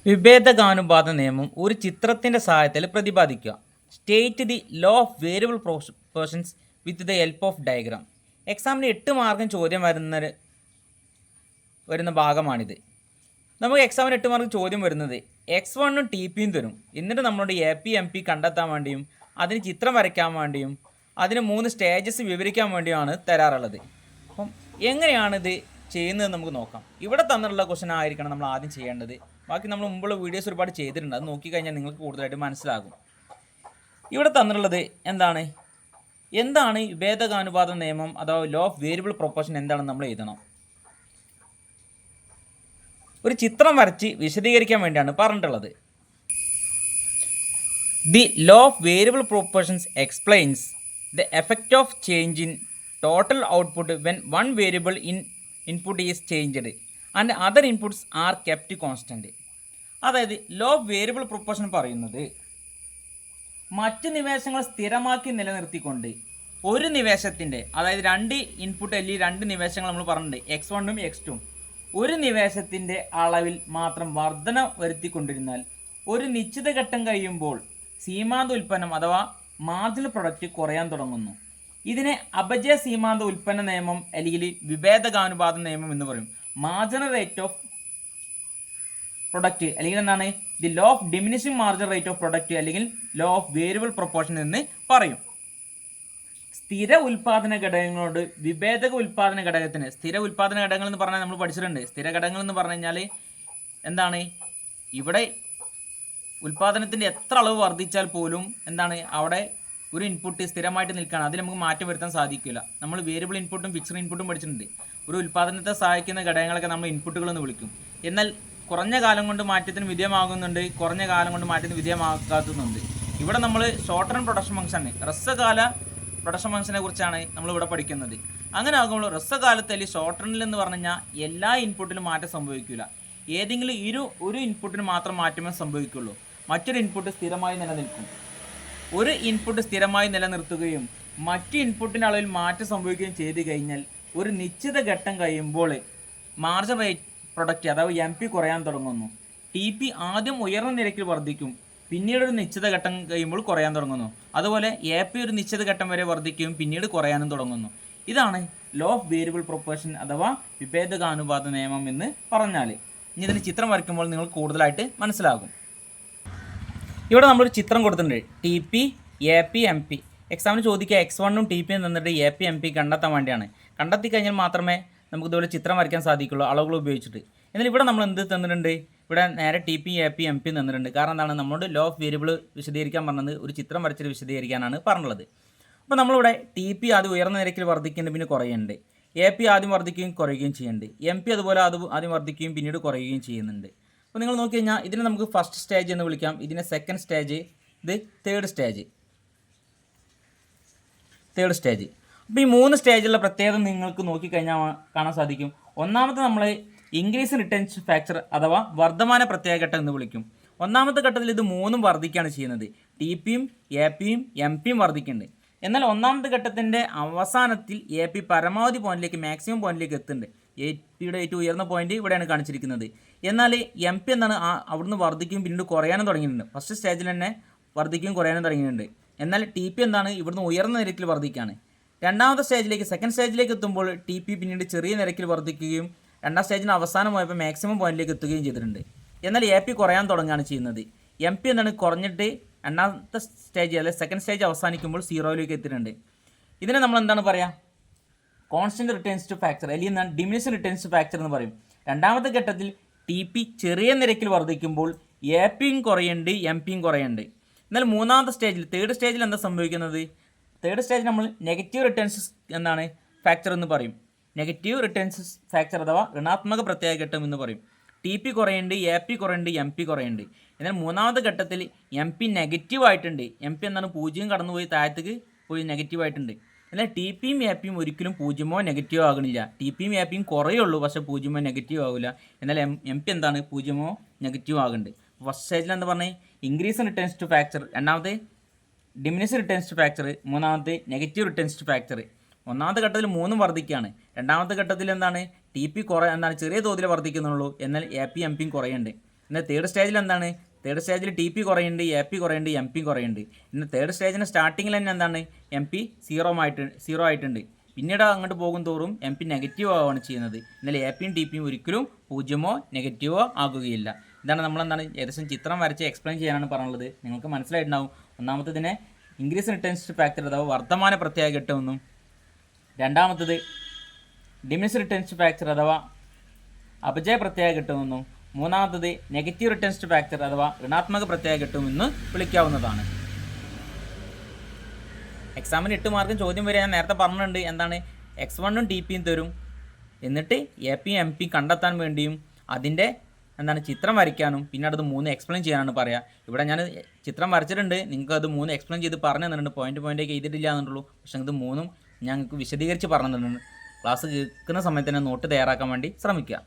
വിഭേദകാനുപാത നിയമം ഒരു ചിത്രത്തിന്റെ സഹായത്തിൽ പ്രതിപാദിക്കുക. State the law of variable portions with the help of diagram. എക്സാമിന് 8 മാർക്കും ചോദ്യം വരുന്ന ഭാഗമാണിത്. നമുക്ക് എക്സാമിന് 8 മാർക്ക് ചോദ്യം വരുന്നത് X1 ടി പിയും തരും. എന്നിട്ട് നമ്മളോട് AP MP കണ്ടെത്താൻ വേണ്ടിയും അതിന് ചിത്രം വരയ്ക്കാൻ വേണ്ടിയും അതിന് 3 സ്റ്റേജസ് വിവരിക്കാൻ വേണ്ടിയുമാണ് തരാറുള്ളത്. അപ്പം എങ്ങനെയാണിത് ചെയ്യുന്നത് നമുക്ക് നോക്കാം. ഇവിടെ തന്നിട്ടുള്ള ക്വസ്റ്റൻ ആയിരിക്കണം നമ്മൾ ആദ്യം ചെയ്യേണ്ടത്. ബാക്കി നമ്മൾ മുമ്പുള്ള വീഡിയോസ് ഒരുപാട് ചെയ്തിട്ടുണ്ട്. അത് നോക്കിക്കഴിഞ്ഞാൽ നിങ്ങൾക്ക് കൂടുതലായിട്ട് മനസ്സിലാകും. ഇവിടെ തന്നിട്ടുള്ളത് എന്താണ് വിഭേദകാനുപാത നിയമം അഥവാ ലോ ഓഫ് വേരിയബിൾ പ്രൊപ്പോർഷൻ എന്താണെന്ന് നമ്മൾ എഴുതണം. ഒരു ചിത്രം വരച്ച് വിശദീകരിക്കാൻ വേണ്ടിയാണ് പറഞ്ഞിട്ടുള്ളത്. The law of variable proportions explains the effect of change in total output when one variable input is changed and other inputs R kept constant. അതായത് ലോ ഓഫ് വേരിയബിൾ പ്രൊപ്പോർഷൻ പറയുന്നത് മറ്റ് നിവേശങ്ങൾ സ്ഥിരമാക്കി നിലനിർത്തിക്കൊണ്ട് ഒരു നിവേശത്തിൻ്റെ, അതായത് 2 ഇൻപുട്ട് അല്ലെങ്കിൽ 2 നിവേശങ്ങൾ നമ്മൾ പറഞ്ഞിട്ടുണ്ട്, X1 X2, ഒരു നിവേശത്തിൻ്റെ അളവിൽ മാത്രം വർധന വരുത്തിക്കൊണ്ടിരുന്നാൽ ഒരു നിശ്ചിത ഘട്ടം കഴിയുമ്പോൾ സീമാന്ത ഉൽപ്പന്നം അഥവാ മാർജിനൽ പ്രൊഡക്റ്റ് കുറയാൻ തുടങ്ങുന്നു. ഇതിനെ അപജയ സീമാന്ത ഉൽപ്പന്ന നിയമം അല്ലെങ്കിൽ വിഭേദകാനുപാത നിയമം എന്ന് പറയും. മാർജിനൽ റേറ്റ് ഓഫ് പ്രൊഡക്റ്റ് അല്ലെങ്കിൽ എന്താണ് the law of diminishing marginal rate of product അല്ലെങ്കിൽ ലോ ഓഫ് വേരിയബിൾ പ്രൊപ്പോർഷൻ എന്ന് പറയും. സ്ഥിര ഉൽപാദന ഘടകങ്ങളോട് വിഭേദക ഉൽപാദന ഘടകത്തിന്, സ്ഥിര ഉൽപാദന ഘടകങ്ങൾ എന്ന് പറഞ്ഞാൽ നമ്മൾ പഠിച്ചിട്ടുണ്ട്. സ്ഥിര ഘടകങ്ങൾ എന്ന് പറഞ്ഞു കഴിഞ്ഞാൽ എന്താണ്, ഇവിടെ ഉൽപാദനത്തിൻ്റെ എത്ര അളവ് വർദ്ധിച്ചാൽ പോലും അവിടെ ഒരു ഇൻപുട്ട് സ്ഥിരമായിട്ട് നിൽക്കുകയാണ്. അതിൽ നമുക്ക് മാറ്റം വരുത്താൻ സാധിക്കില്ല. നമ്മൾ വേരിയബിൾ ഇൻപുട്ടും ഫിക്സഡ് ഇൻപുട്ടും പഠിച്ചിട്ടുണ്ട്. ഒരു ഉൽപാദനത്തെ സഹായിക്കുന്ന ഘടകങ്ങളൊക്കെ നമ്മൾ ഇൻപുട്ടുകൾ എന്ന് വിളിക്കും. എന്നാൽ കുറഞ്ഞ കാലം കൊണ്ട് മാറ്റത്തിന് വിധേയമാകുന്നുണ്ട്, കുറഞ്ഞ കാലം കൊണ്ട് മാറ്റത്തിന് വിധേയമാക്കാത്തുന്നുണ്ട്. ഇവിടെ നമ്മൾ ഷോർട്ട് റൺ പ്രൊഡക്ഷൻ ഫംഗ്ഷൻ, ഹ്രസ്വകാല പ്രൊഡക്ഷൻ ഫംഗ്ഷനെ കുറിച്ചാണ് നമ്മളിവിടെ പഠിക്കുന്നത്. അങ്ങനെ ആകുമ്പോൾ ഹ്രസ്വകാലത്ത് അല്ലെങ്കിൽ ഷോർട്ട് റണ്ണിൽ എന്ന് പറഞ്ഞു കഴിഞ്ഞാൽ എല്ലാ ഇൻപുട്ടിനും മാറ്റം സംഭവിക്കില്ല. ഏതെങ്കിലും ഒരു ഇൻപുട്ടിന് മാത്രം മാറ്റമേ സംഭവിക്കുള്ളൂ. മറ്റൊരു ഇൻപുട്ട് സ്ഥിരമായി നിലനിൽക്കും. ഒരു ഇൻപുട്ട് സ്ഥിരമായി നിലനിർത്തുകയും മറ്റ് ഇൻപുട്ടിൻ്റെ അളവിൽ മാറ്റം സംഭവിക്കുകയും ചെയ്തു കഴിഞ്ഞാൽ ഒരു നിശ്ചിത ഘട്ടം കഴിയുമ്പോൾ മാർജിനൽ റേറ്റ് പ്രൊഡക്റ്റ് അഥവാ MP കുറയാൻ തുടങ്ങുന്നു. TP ആദ്യം ഉയർന്ന നിരക്കിൽ വർദ്ധിക്കും, പിന്നീട് ഒരു നിശ്ചിത ഘട്ടം കഴിയുമ്പോൾ കുറയാൻ തുടങ്ങുന്നു. അതുപോലെ AP ഒരു നിശ്ചിത ഘട്ടം വരെ വർദ്ധിക്കുകയും പിന്നീട് കുറയാനും തുടങ്ങുന്നു. ഇതാണ് ലോ ഓഫ് വേരിയബിൾ പ്രൊപ്പോർഷൻ അഥവാ വിഭേദകാനുപാത നിയമം എന്ന് പറഞ്ഞാൽ. ഇനി ഇതിന് ചിത്രം വരയ്ക്കുമ്പോൾ നിങ്ങൾക്ക് കൂടുതലായിട്ട് മനസ്സിലാകും. ഇവിടെ നമ്മളൊരു ചിത്രം കൊടുത്തിട്ടുണ്ട്, TP AP MP. എക്സാമിന് ചോദിക്കുക X1 TP തന്നിട്ട് AP MP കണ്ടെത്താൻ വേണ്ടിയാണ്. കണ്ടെത്തി കഴിഞ്ഞാൽ മാത്രമേ നമുക്ക് ഇതുപോലെ ചിത്രം വരയ്ക്കാൻ സാധിക്കുള്ളൂ, അളവുകൾ ഉപയോഗിച്ചിട്ട്. എന്നാൽ ഇവിടെ നമ്മൾ എന്ത് തന്നിട്ടുണ്ട്, ഇവിടെ നേരെ TP AP MP തന്നിട്ടുണ്ട്. കാരണം എന്താണ്, നമ്മളോട് ലോ ഓഫ് വേരിയബിൾ വിശദീകരിക്കാൻ പറഞ്ഞത് ഒരു ചിത്രം വരച്ചിട്ട് വിശദീകരിക്കാനാണ് പറഞ്ഞുള്ളത്. അപ്പോൾ നമ്മളിവിടെ TP ആദ്യം ഉയർന്ന നിരക്കിൽ വർദ്ധിക്കുന്നുണ്ട്, പിന്നെ കുറയുന്നുണ്ട്. AP ആദ്യം വർദ്ധിക്കുകയും കുറയുകയും ചെയ്യുന്നുണ്ട്. MP അതുപോലെ ആദ്യം വർദ്ധിക്കുകയും പിന്നീട് കുറയുകയും ചെയ്യുന്നുണ്ട്. അപ്പോൾ നിങ്ങൾ നോക്കി കഴിഞ്ഞാൽ ഇതിനെ നമുക്ക് ഫസ്റ്റ് സ്റ്റേജ് എന്ന് വിളിക്കാം, ഇതിനെ സെക്കൻഡ് സ്റ്റേജ്, ഇത് തേർഡ് സ്റ്റേജ്. അപ്പോൾ ഈ 3 സ്റ്റേജിലുള്ള പ്രത്യേകത നിങ്ങൾക്ക് നോക്കിക്കഴിഞ്ഞാൽ കാണാൻ സാധിക്കും. ഒന്നാമത്തെ നമ്മൾ ഇൻക്രീസ് റിട്ടൻഷൻ ഫാക്ടർ അഥവാ വർദ്ധമാന പ്രത്യേക ഘട്ടം എന്ന് വിളിക്കും. ഒന്നാമത്തെ ഘട്ടത്തിൽ ഇത് 3ഉം വർദ്ധിക്കുകയാണ് ചെയ്യുന്നത്. TPയും APയും MPയും വർദ്ധിക്കുന്നുണ്ട്. എന്നാൽ ഒന്നാമത്തെ ഘട്ടത്തിൻ്റെ അവസാനത്തിൽ AP പരമാവധി പോയിന്റിലേക്ക്, മാക്സിമം പോയിന്റിലേക്ക് എത്തുന്നുണ്ട്. APയുടെ ഏറ്റവും ഉയർന്ന പോയിന്റ് ഇവിടെയാണ് കാണിച്ചിരിക്കുന്നത്. എന്നാൽ MP എന്താണ്, അവിടുന്ന് വർദ്ധിക്കുകയും പിന്നീട് കുറയാനും തുടങ്ങിയിട്ടുണ്ട്. ഫസ്റ്റ് സ്റ്റേജിൽ തന്നെ വർദ്ധിക്കുകയും കുറയാനും തുടങ്ങിയിട്ടുണ്ട്. എന്നാൽ TP എന്താണ്, ഇവിടുന്ന് ഉയർന്ന നിരക്കിൽ വർദ്ധിക്കുകയാണ്. രണ്ടാമത്തെ സ്റ്റേജിലേക്ക്, സെക്കൻഡ് സ്റ്റേജിലേക്ക് എത്തുമ്പോൾ TP പിന്നീട് ചെറിയ നിരക്കിൽ വർദ്ധിക്കുകയും രണ്ടാം സ്റ്റേജിന് അവസാനം പോയപ്പോൾ മാക്സിമം പോയിന്റിലേക്ക് എത്തുകയും ചെയ്തിട്ടുണ്ട്. എന്നാൽ AP കുറയാൻ തുടങ്ങുകയാണ് ചെയ്യുന്നത്. MP എന്താണ്, കുറഞ്ഞിട്ട് രണ്ടാമത്തെ സ്റ്റേജ് അല്ലെങ്കിൽ സെക്കൻഡ് സ്റ്റേജ് അവസാനിക്കുമ്പോൾ 0യിലേക്ക് എത്തിയിട്ടുണ്ട്. ഇതിനെ നമ്മൾ എന്താണ് പറയുക, കോൺസ്റ്റന്റ് റിട്ടേൺസ് ടു ഫാക്ടർ അല്ലെങ്കിൽ എന്താണ് ഡിമിനിഷൻ റിട്ടേൺസ് ടു ഫാക്ടർ എന്ന് പറയും. രണ്ടാമത്തെ ഘട്ടത്തിൽ TP ചെറിയ നിരക്കിൽ വർദ്ധിക്കുമ്പോൾ APയും കുറയുന്നുണ്ട്, MPയും കുറയുന്നുണ്ട്. എന്നാൽ മൂന്നാമത്തെ സ്റ്റേജിൽ, തേർഡ് സ്റ്റേജിൽ എന്താ സംഭവിക്കുന്നത്, തേർഡ് സ്റ്റേജിൽ നമ്മൾ നെഗറ്റീവ് റിട്ടേൺസ് എന്താണ് ഫാക്ടർ എന്ന് പറയും. നെഗറ്റീവ് റിട്ടേൺസ് ഫാക്ടർ അഥവാ ഋണാത്മക പ്രത്യേക ഘട്ടം എന്ന് പറയും. TP കുറയുന്നുണ്ട്, AP കുറയുന്നുണ്ട്, MP കുറയുന്നുണ്ട്. എന്നാൽ മൂന്നാമത്തെ ഘട്ടത്തിൽ MP നെഗറ്റീവ് ആയിട്ടുണ്ട്. MP എന്താണ്, 0 കടന്നുപോയി താഴത്തേക്ക് പോയി നെഗറ്റീവ് ആയിട്ടുണ്ട്. എന്നാൽ TPയും APയും ഒരിക്കലും 0മോ നെഗറ്റീവോ ആകണില്ല. TPയും APയും കുറയുള്ളൂ, പക്ഷേ 0മോ നെഗറ്റീവ് ആകില്ല. എന്നാൽ MP എന്താണ്, 0മോ നെഗറ്റീവ് ആകുന്നുണ്ട്. ഫസ്റ്റ് സ്റ്റേജിൽ എന്താ പറഞ്ഞാൽ ഇൻക്രീസ് റിട്ടേൺസ് ടു ഫാക്ടർ, രണ്ടാമത്തെ ഡിമിനിഷ് റിട്ടേൺസ് ടു ഫാക്ടർ, മൂന്നാമത്തെ നെഗറ്റീവ് റിട്ടേൺസ് ടു ഫാക്ടർ. ഒന്നാമത്തെ ഘട്ടത്തിൽ 3ഉം വർദ്ധിക്കുകയാണ്. രണ്ടാമത്തെ ഘട്ടത്തിൽ എന്താണ്, TP ചെറിയ തോതിൽ വർദ്ധിക്കുന്നുള്ളൂ, എന്നാൽ AP MPയും കുറയുന്നുണ്ട്. എന്നാൽ തേർഡ് സ്റ്റേജിൽ എന്താണ്, തേർഡ് സ്റ്റേജിൽ ടി പി കുറയുന്നുണ്ട്, എ പി കുറയുന്നുണ്ട്, എം പി കുറയുന്നുണ്ട്. ഇന്ന് തേർഡ് സ്റ്റേജിന് സ്റ്റാർട്ടിങ്ങിൽ തന്നെ എന്താണ്, എം പി സീറോ ആയിട്ടുണ്ട്. പിന്നീട് അങ്ങോട്ട് പോകും തോറും എം പി നെഗറ്റീവ് ആവുകയാണ് ചെയ്യുന്നത്. എന്നാൽ എ പിയും ടി പിയും ഒരിക്കലും പൂജ്യമോ നെഗറ്റീവോ ആകുകയില്ല. ഇതാണ് നമ്മളെന്താണ് ഏകദേശം ചിത്രം വരച്ച് എക്സ്പ്ലെയിൻ ചെയ്യാനാണ് പറഞ്ഞുള്ളത്. നിങ്ങൾക്ക് മനസ്സിലായിട്ടുണ്ടാവും. ഒന്നാമത്തതിനെ ഇൻക്രീസ് റിട്ടേൺസ് ഫാക്ടർ അഥവാ വർദ്ധമാന പ്രത്യേക ഘട്ടമെന്നും, രണ്ടാമത്തത് ഡിമിനിഷ് റിട്ടേൺസ് ഫാക്ടർ അഥവാ അപജയ പ്രത്യേക ഘട്ടമെന്നും, മൂന്നാമത്തത് നെഗറ്റീവ് റിട്ടേൺസ് ഫാക്ടർ അഥവാ ഋണാത്മക പ്രത്യേക ഘട്ടമെന്ന് വിളിക്കാവുന്നതാണ്. എക്സാമിന് 8 മാർക്കും ചോദ്യം വരെ ഞാൻ നേരത്തെ പറഞ്ഞിട്ടുണ്ട്. എന്താണ്, X1ഉം ടി പിയും തരും, എന്നിട്ട് എ പിയും എം പിയും കണ്ടെത്താൻ വേണ്ടിയും അതിൻ്റെ എന്താണ് ചിത്രം വരയ്ക്കാനും പിന്നെ അത് 3 എക്സ്പ്ലെയിൻ ചെയ്യാനാണ് പറയുക. ഇവിടെ ഞാൻ ചിത്രം വരച്ചിട്ടുണ്ട്, നിങ്ങൾക്ക് അത് 3 എക്സ്പ്ലെയിൻ ചെയ്ത് പറഞ്ഞു തന്നിട്ടുണ്ട്. പോയിൻ്റൊക്കെ എഴുതിയിട്ടില്ല എന്നുള്ളൂ. പക്ഷേ ഇത് 3ഉം ഞങ്ങൾക്ക് വിശദീകരിച്ച് പറഞ്ഞു തന്നിട്ടുണ്ട്. ക്ലാസ് കേൾക്കുന്ന സമയത്ത് തന്നെ നോട്ട് തയ്യാറാക്കാൻ വേണ്ടി ശ്രമിക്കുക.